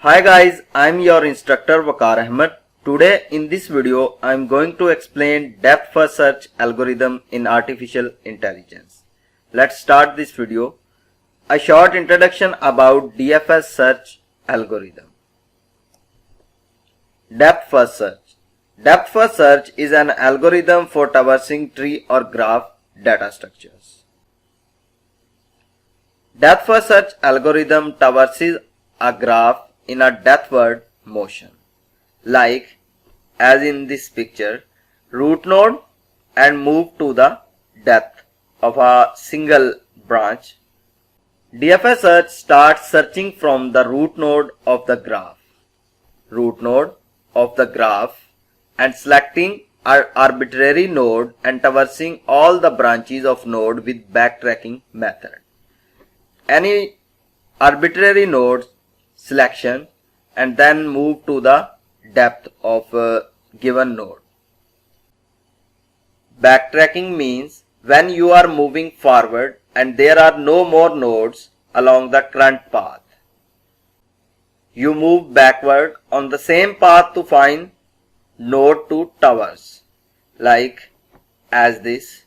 Hi guys, I'm your instructor Waqar Ahmed. Today in this video, I'm going to explain depth first search algorithm in artificial intelligence. Let's start this video. A short introduction about DFS search algorithm. Depth first search. Depth first search is an algorithm for traversing tree or graph data structures. Depth first search algorithm traverses a graph in a depthward motion, like as in this picture, root node, and move to the depth of a single branch. DFS search starts searching from the root node of the graph, and selecting an arbitrary node and traversing all the branches of node with backtracking method. Any arbitrary node selection and then move to the depth of a given node. Backtracking means when you are moving forward and there are no more nodes along the current path. You move backward on the same path to find node to traverse. Like as this,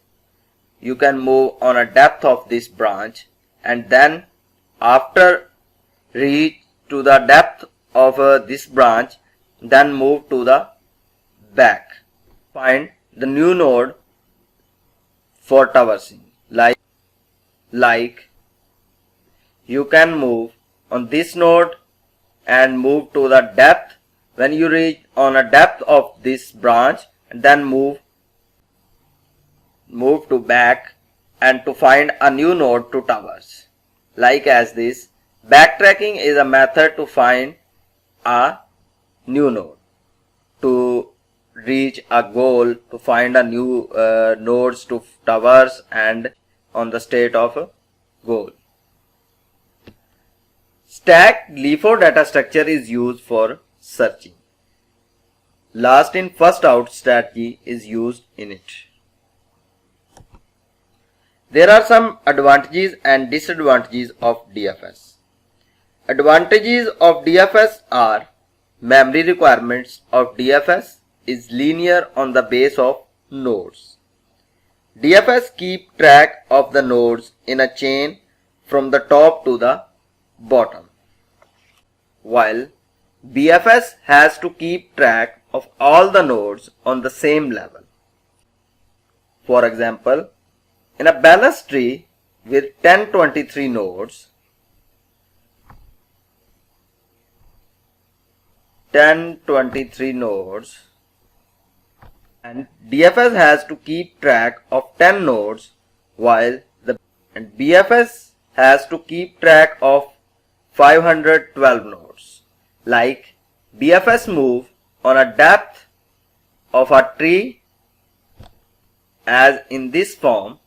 you can move on a depth of this branch and then after reach to the depth of this branch, then move to the back. Find the new node for traversing. Like you can move on this node and move to the depth. When you reach on a depth of this branch, then move to back and to find a new node to traverse. Like as this. Backtracking is a method to find a new node, to reach a goal, to find a new nodes to traverse and on the state of a goal. Stacked LIFO data structure is used for searching. Last in first out strategy is used in it. There are some advantages and disadvantages of DFS. Advantages of DFS are memory requirements of DFS is linear on the base of nodes. DFS keep track of the nodes in a chain from the top to the bottom, while BFS has to keep track of all the nodes on the same level. For example, in a balanced tree with 1023 nodes, and DFS has to keep track of 10 nodes while BFS has to keep track of 512 nodes. Like BFS move on a depth of a tree as in this form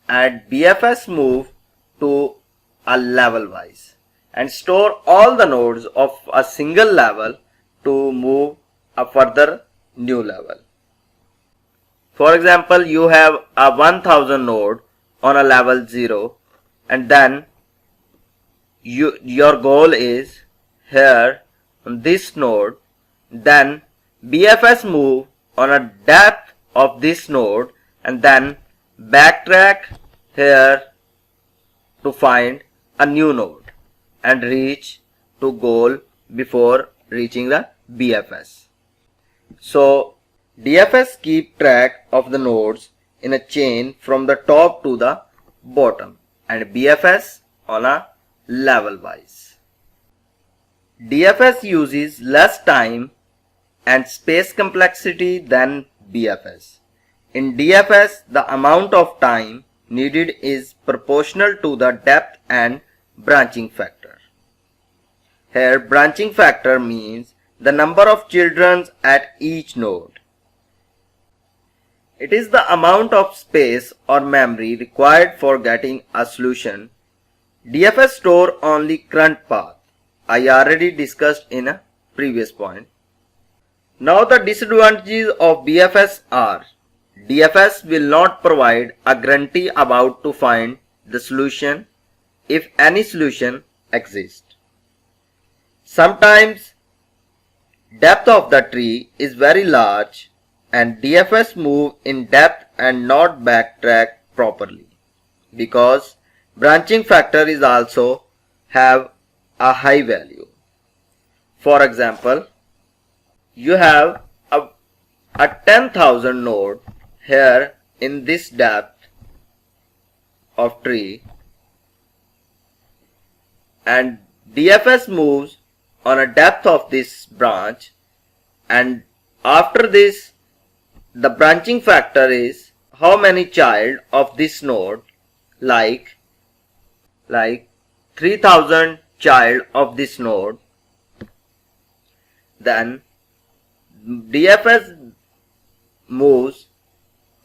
and BFS move to a level wise and store all the nodes of a single level to move a further new level. For example, you have a 1000 node on a level 0 and then your goal is here on this node, then BFS move on a depth of this node and then backtrack here to find a new node and reach to goal before reaching the BFS. So DFS keep track of the nodes in a chain from the top to the bottom and BFS on a level wise. DFS uses less time and space complexity than BFS. In DFS, the amount of time needed is proportional to the depth and branching factor. Here, branching factor means the number of children at each node. It is the amount of space or memory required for getting a solution. DFS store only current path. I already discussed in a previous point. Now the disadvantages of BFS are: DFS will not provide a guarantee about to find the solution if any solution exists. Sometimes depth of the tree is very large and DFS move in depth and not backtrack properly because branching factor is also have a high value. For example, you have a 10,000 node here in this depth of tree and DFS moves on a depth of this branch, and after this the branching factor is how many child of this node, like 3000 child of this node. Then DFS moves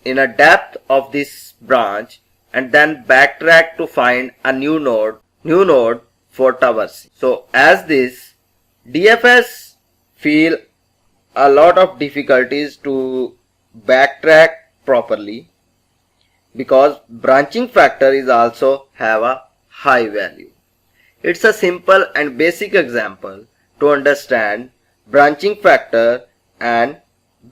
in a depth of this branch and then backtrack to find a new node for traversing. So as this, DFS feel a lot of difficulties to backtrack properly because branching factor is also have a high value. It's a simple and basic example to understand branching factor and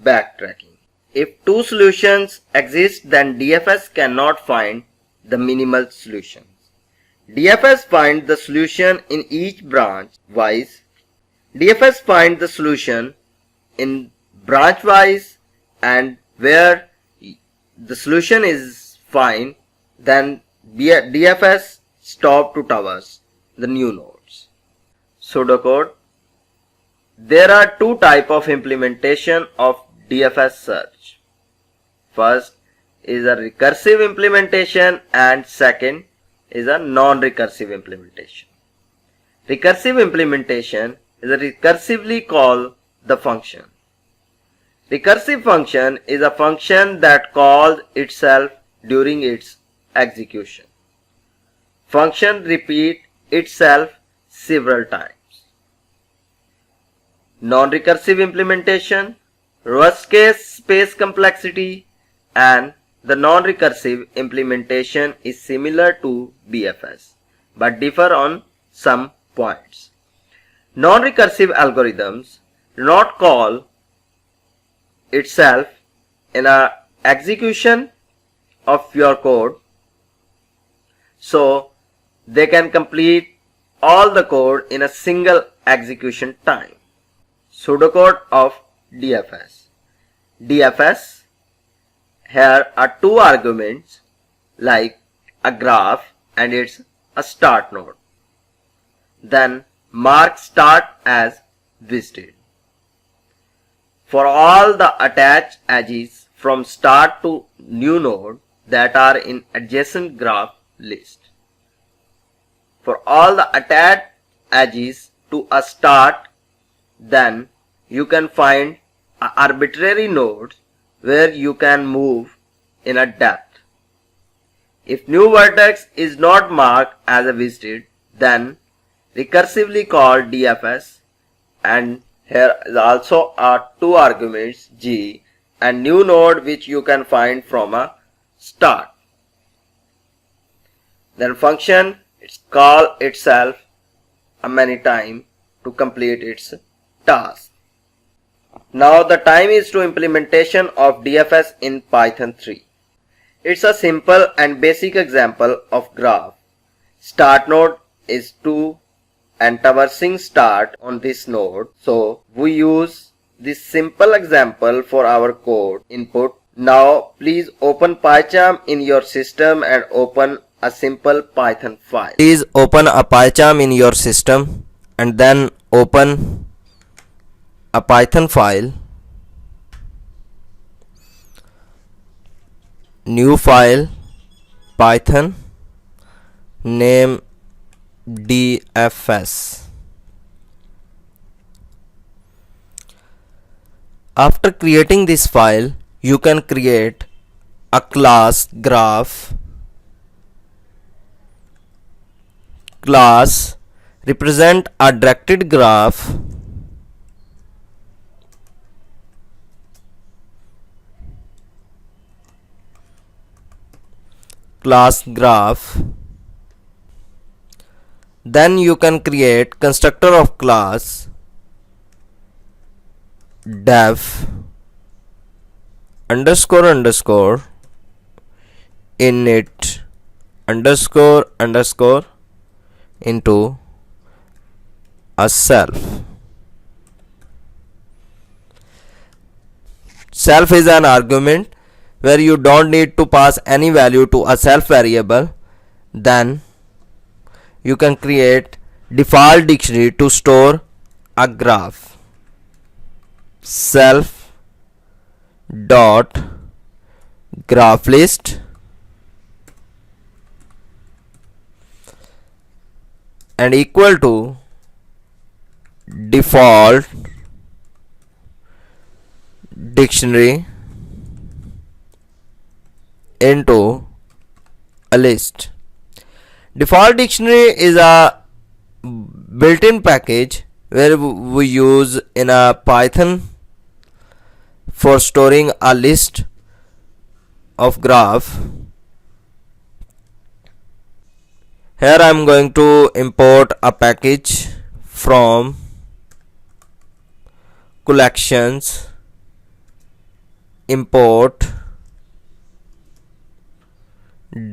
backtracking. If two solutions exist, then DFS cannot find the minimal solutions. DFS finds the solution in each branch wise. DFS finds the solution in branch wise, and where the solution is fine, then DFS stop to traverse the new nodes. Pseudocode. There are two types of implementation of DFS search. First is a recursive implementation and second is a non-recursive implementation. Recursive implementation is a recursively call the function. Recursive function is a function that calls itself during its execution. Function repeat itself several times. Non-recursive implementation, worst case space complexity, and the non-recursive implementation is similar to BFS but differ on some points. Non-recursive algorithms do not call itself in a execution of your code, so they can complete all the code in a single execution time. Pseudocode of DFS. DFS, here are two arguments like a graph and it's a start node. Then mark start as visited. For all the attached edges from start to new node that are in adjacent graph list. For all the attached edges to a start, then you can find arbitrary nodes where you can move in a depth. If new vertex is not marked as a visited, then recursively call DFS, and here is also are two arguments G and new node which you can find from a start. Then function call itself a many times to complete its task. Now the time is to implementation of DFS in Python 3. It's a simple and basic example of graph. Start node is 2 and traversing start on this node. So we use this simple example for our code input. Now please open PyCharm in your system and open a simple Python file. Please open a PyCharm in your system and then open a Python file. New file, Python, name DFS. After creating this file, you can create a class graph. Class represent a directed graph. Class graph. Then you can create constructor of class def underscore underscore init underscore underscore into a self. Self is an argument where you don't need to pass any value to a self variable. Then you can create default dictionary to store a graph. Self dot graph list and equal to default dictionary into a list. Default dictionary is a built-in package where we use in a Python for storing a list of graph. Here I am going to import a package from collections, import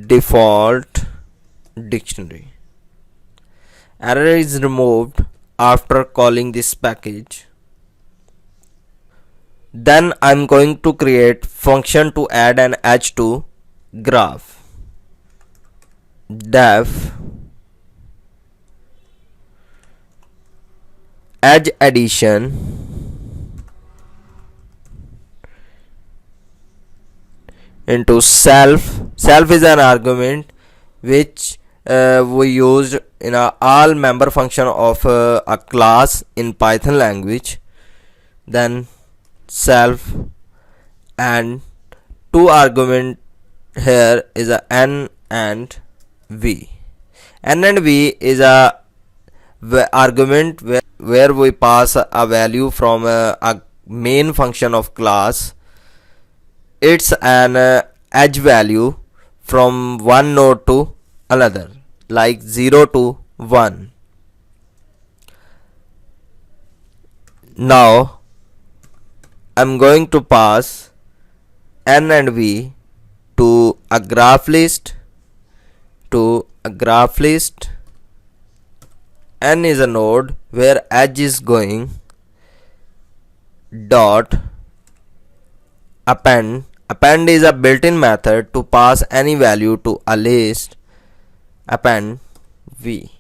default dictionary. Error is removed after calling this package. Then I'm going to create function to add an edge to graph. Def edge addition into self. Self is an argument which we used in a all member function of a class in Python language. Then self and two argument here is a n and v. N and v is a argument where we pass a value from a main function of class. It's an edge value from one node to another, like 0 to 1. Now I'm going to pass n and v to a graph list. N is a node where edge is going. Dot append is a built-in method to pass any value to a list. Append v.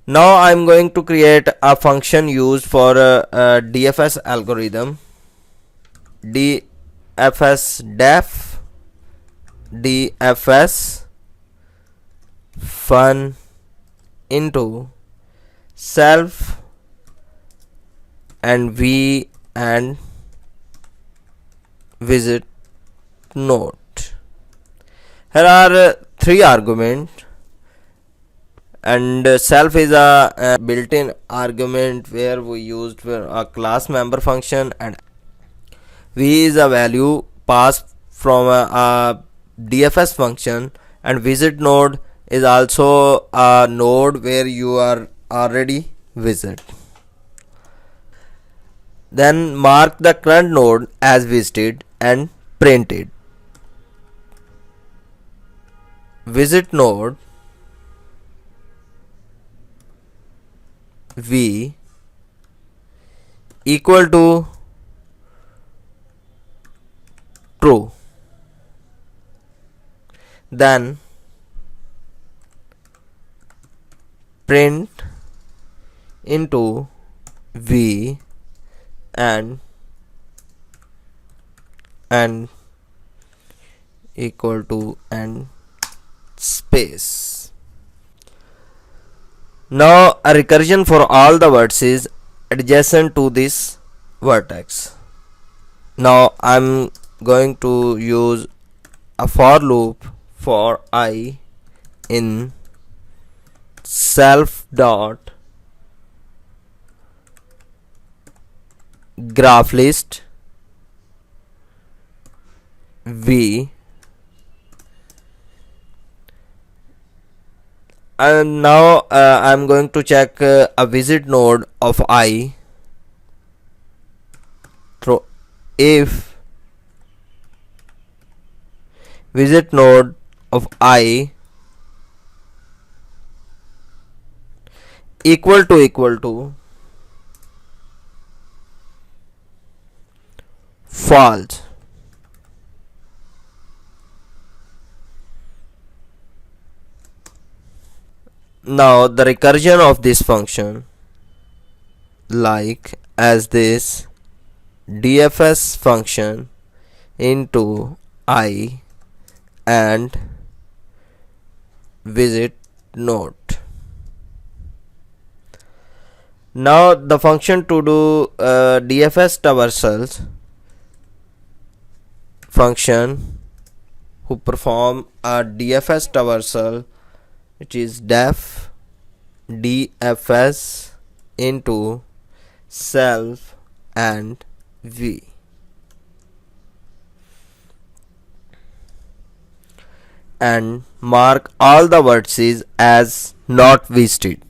Now I am going to create a function used for a DFS algorithm. DFS fun into self and v and visit node. Here are three arguments, and self is a built-in argument where we used for a class member function, and v is a value passed from a DFS function, and visit node is also a node where you are already visit. Then mark the current node as visited and print it. Visit node v equal to true. Then print into v and equal to and space. Now a recursion for all the vertices adjacent to this vertex. Now I'm going to use a for loop for I in self dot graph list v And now I'm going to check a visit node of I. So if visit node of I equal to false, now the recursion of this function, like as this dfs function into I and visit node. Now the function to do dfs traversals function who perform a dfs traversal, which is def dfs into self and v, and mark all the vertices as not visited.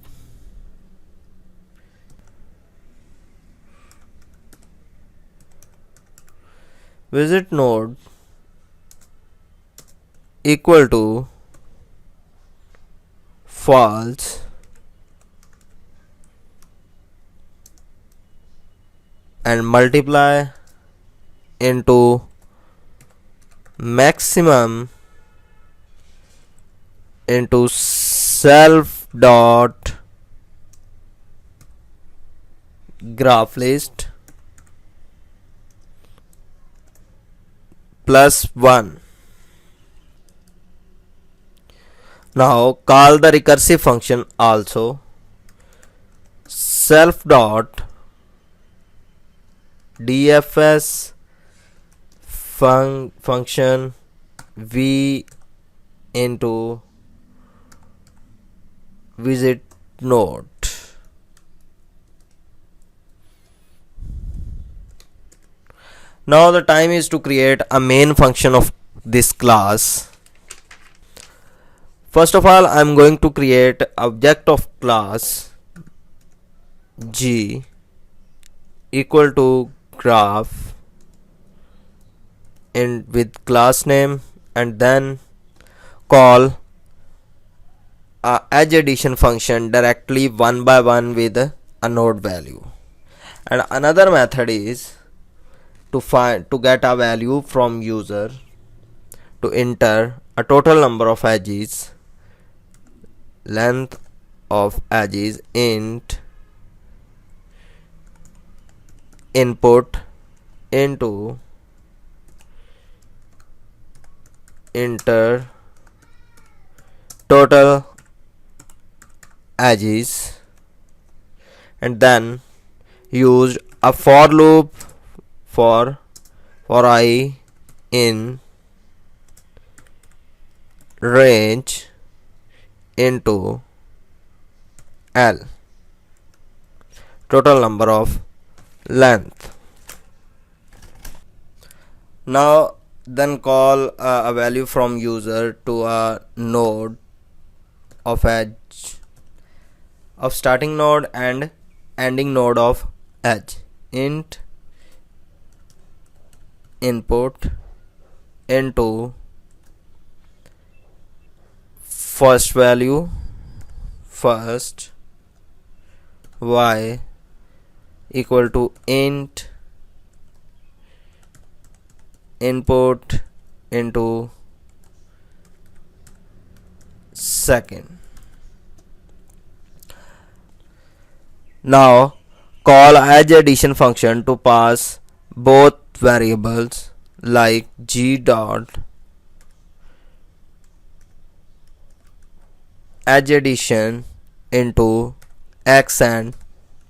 Visit node equal to false and multiply into maximum into self dot graph list plus 1. Now call the recursive function also, self dot dfs function v into visit node. Now the time is to create a main function of this class. First of all, I am going to create object of class g equal to graph in with class name, and then call a edge addition function directly one by one with a node value. And another method is to get a value from user to enter a total number of edges, length of edges int input into enter total edges, and then use a for loop for I in range into L, total number of length. Now then call a value from user to a node of edge of starting node and ending node of edge, int input into first value first y equal to int input into second. Now call edge addition function to pass both variables like g dot edge addition into x and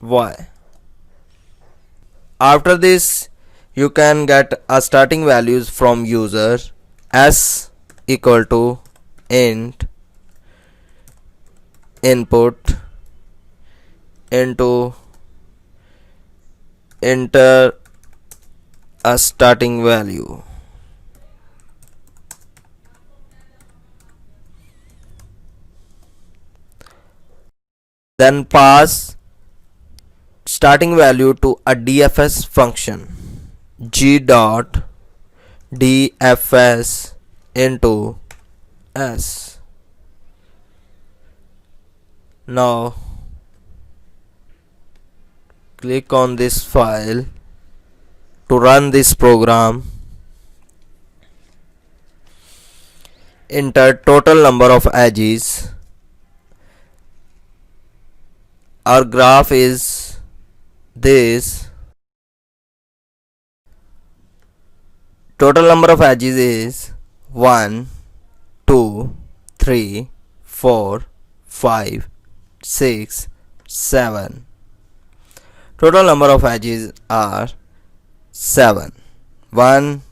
y. After this, you can get a starting values from user s equal to int input into enter a starting value. then pass starting value to a DFS function. G dot DFS into S. Now click on this file to run this program. Enter total number of edges. Our graph is this. Total number of edges is 1, 2, 3, 4, 5, 6, 7. Total number of edges are 7. 1,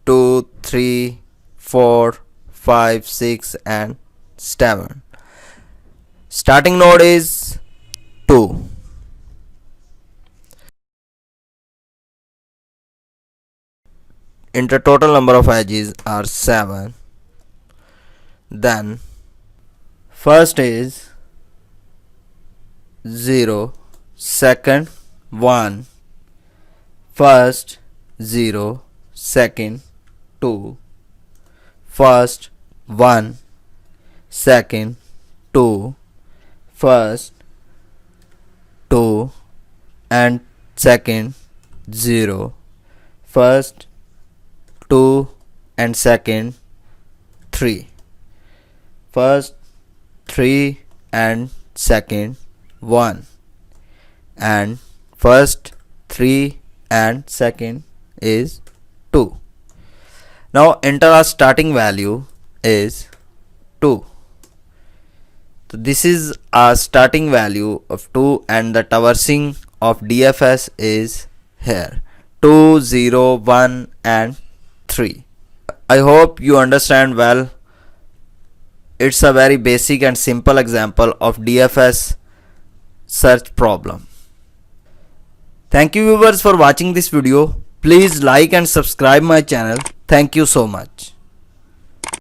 2, 3, 4, 5, 6 and 7. Starting node is 2. Enter total number of edges are 7. Then first is 0, second 1, first 0, second 2, first 1, second 2, first 2 and second 0, first 2 and second 3, first 3 and second 1 and first 3 and second is 2. Now enter our starting value is 2. So this is our starting value of 2 and the traversing of DFS is here 2, 0, 1 and 3. I hope you understand well. It's a very basic and simple example of DFS search problem. Thank you viewers for watching this video. Please like and subscribe my channel. Thank you so much.